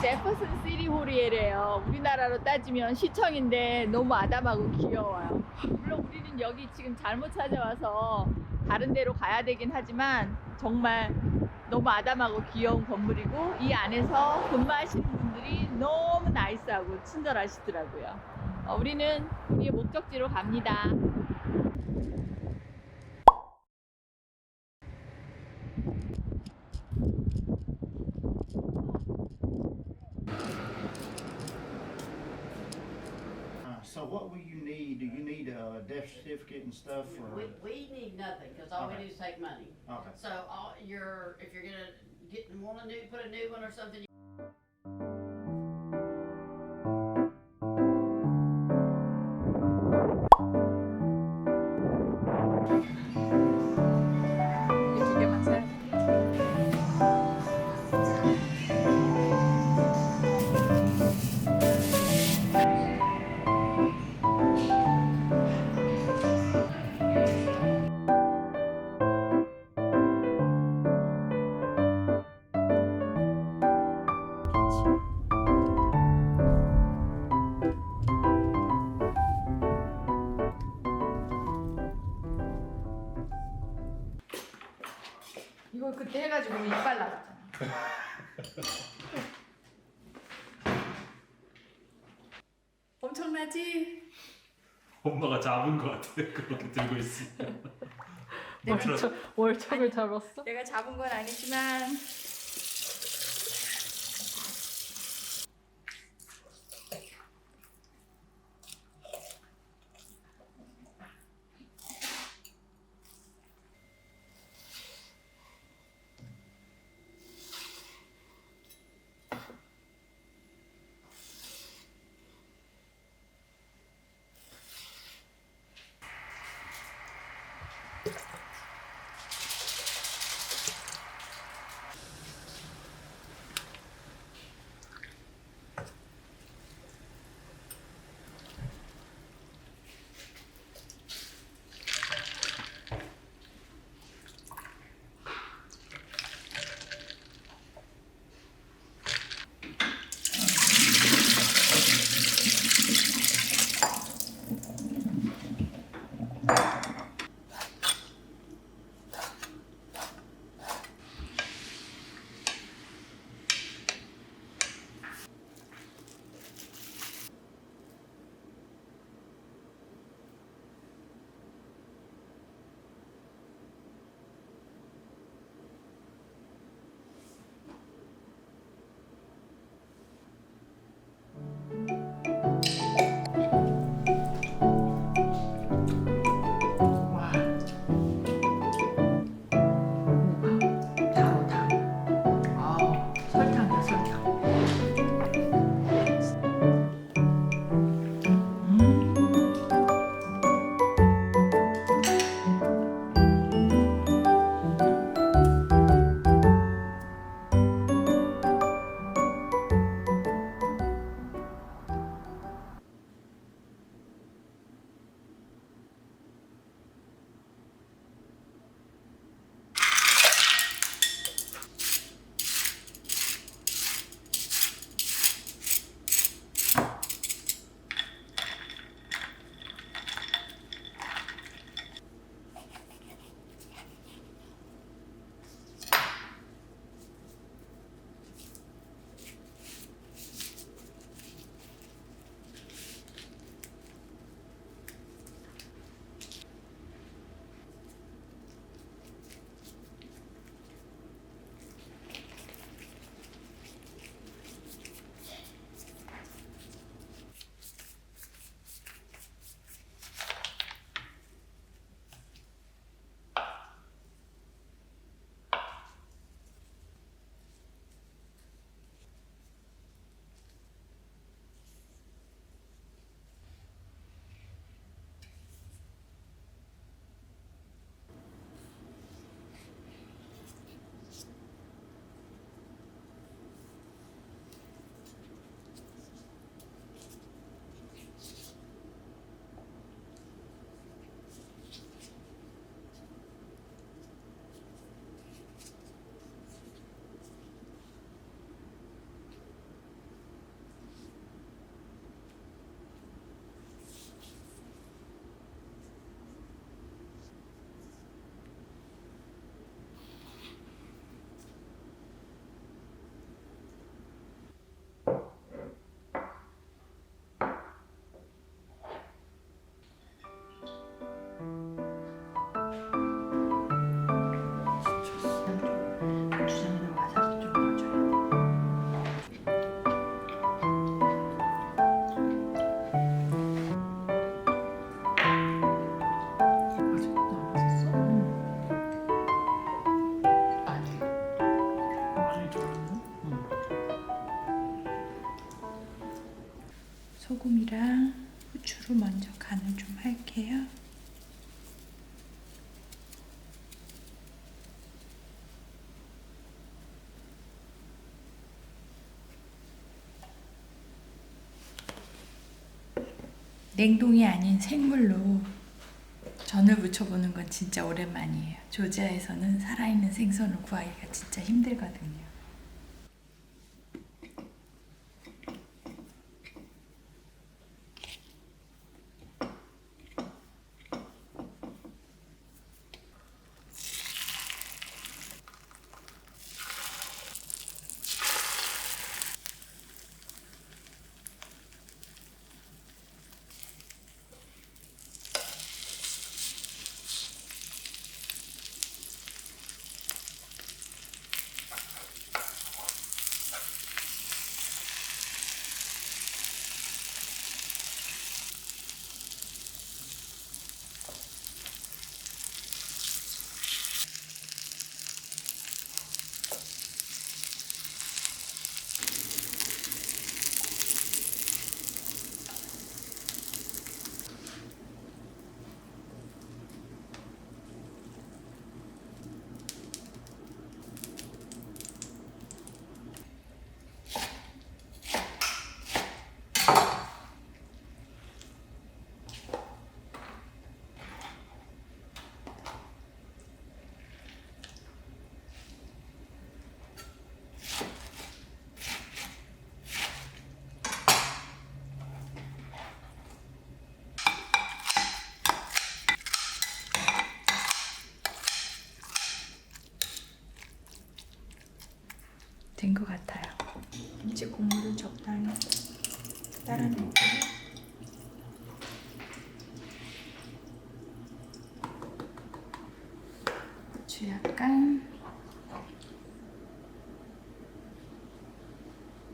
제퍼슨 시티 홀이래요. 우리나라로 따지면 시청인데 너무 아담하고 귀여워요. 물론 우리는 여기 지금 잘못 찾아와서 다른 데로 가야 되긴 하지만 정말 너무 아담하고 귀여운 건물이고 이 안에서 근무하시는 분들이 너무 나이스하고 친절하시더라고요. 우리는 우리의 목적지로 갑니다. So what will you need? Do you need a death certificate and stuff for? We need nothing, cause all we Okay. do is take money. Okay. So if you're gonna put a new one or something. 이 두 개만 사야 돼. 이거 그때 해가지고 이빨 나갔잖아. 엄청나지? 엄마가 잡은 것 같아. 그렇게 들고 있으면. 월척을 잡았어? 내가 잡은 건 아니지만 냉동이 아닌 생물로 전을 부쳐보는 건 진짜 오랜만이에요. 조지아에서는 살아있는 생선을 구하기가 진짜 힘들거든요. 된 것 같아요. 김치 국물을 적당히 따라내고 고추 약간,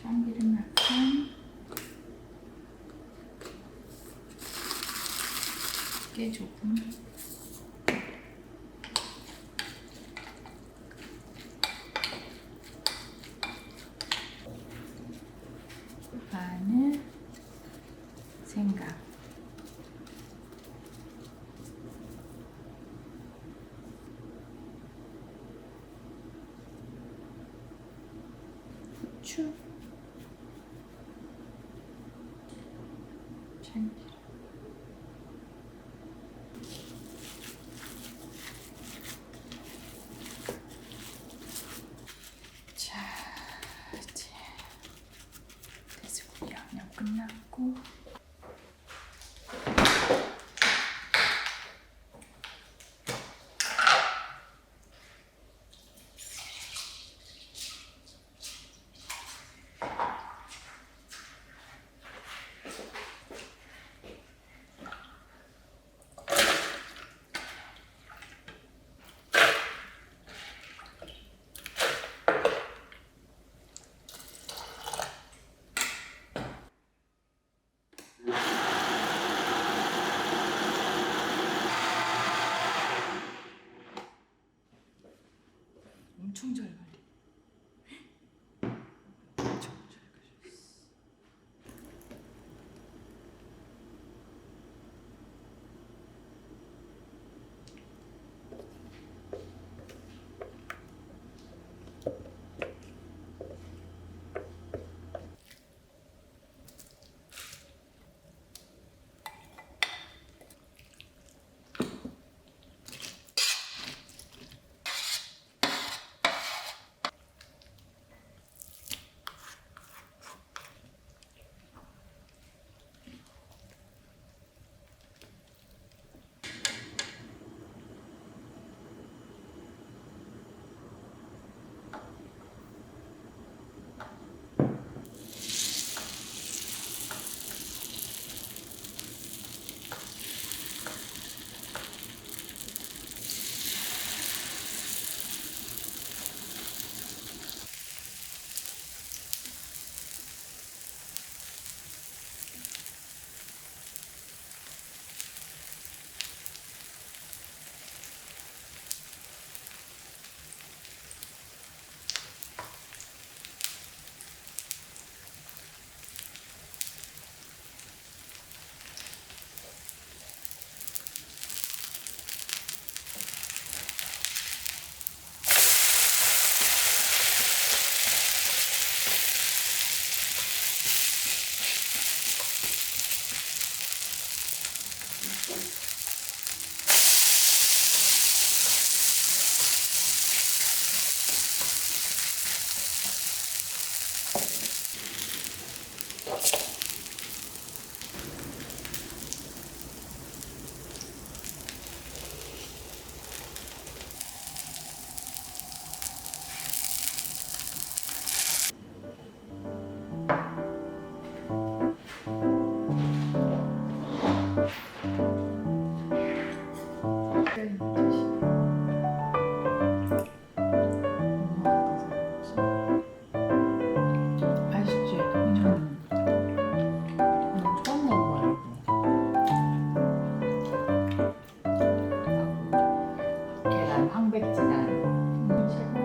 참기름 약간, 깨 조금, 마늘, 생강, 후추, 참기름. 자, 이제 돼지고기 양념 끝났고, 엄청 잘 갈려. 엄청 잘 갈렸어. 황백진안, 황백진안.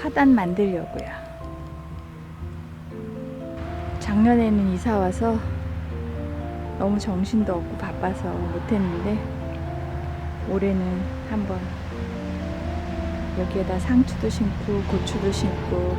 화단 만들려고요. 작년에는 이사 와서 너무 정신도 없고 바빠서 못했는데 올해는 한번 여기에다 상추도 심고 고추도 심고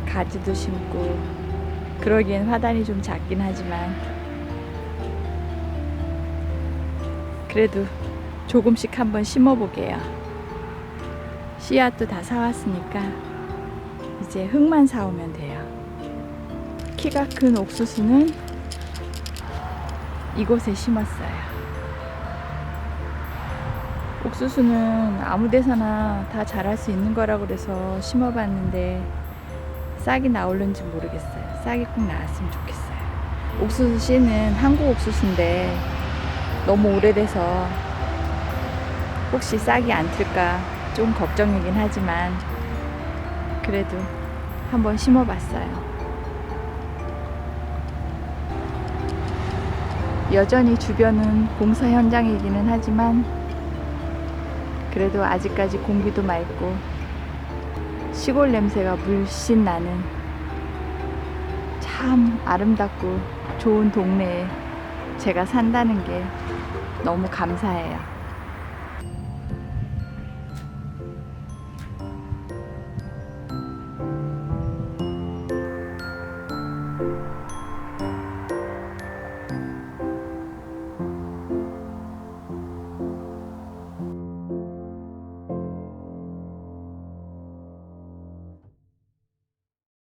가지도 심고 그러기엔 화단이 좀 작긴 하지만 그래도 조금씩 한번 심어보게요. 씨앗도 다 사왔으니까 이제 흙만 사오면 돼요. 키가 큰 옥수수는 이곳에 심었어요. 옥수수는 아무 데서나 다 자랄 수 있는 거라고 그래서 심어봤는데 싹이 나올는지 모르겠어요. 싹이 꼭 나왔으면 좋겠어요. 옥수수 씨는 한국 옥수수인데 너무 오래돼서 혹시 싹이 안 틀까 좀 걱정이긴 하지만 그래도 한번 심어봤어요. 여전히 주변은 공사 현장이기는 하지만 그래도 아직까지 공기도 맑고 시골 냄새가 물씬 나는 참 아름답고 좋은 동네에 제가 산다는 게 너무 감사해요.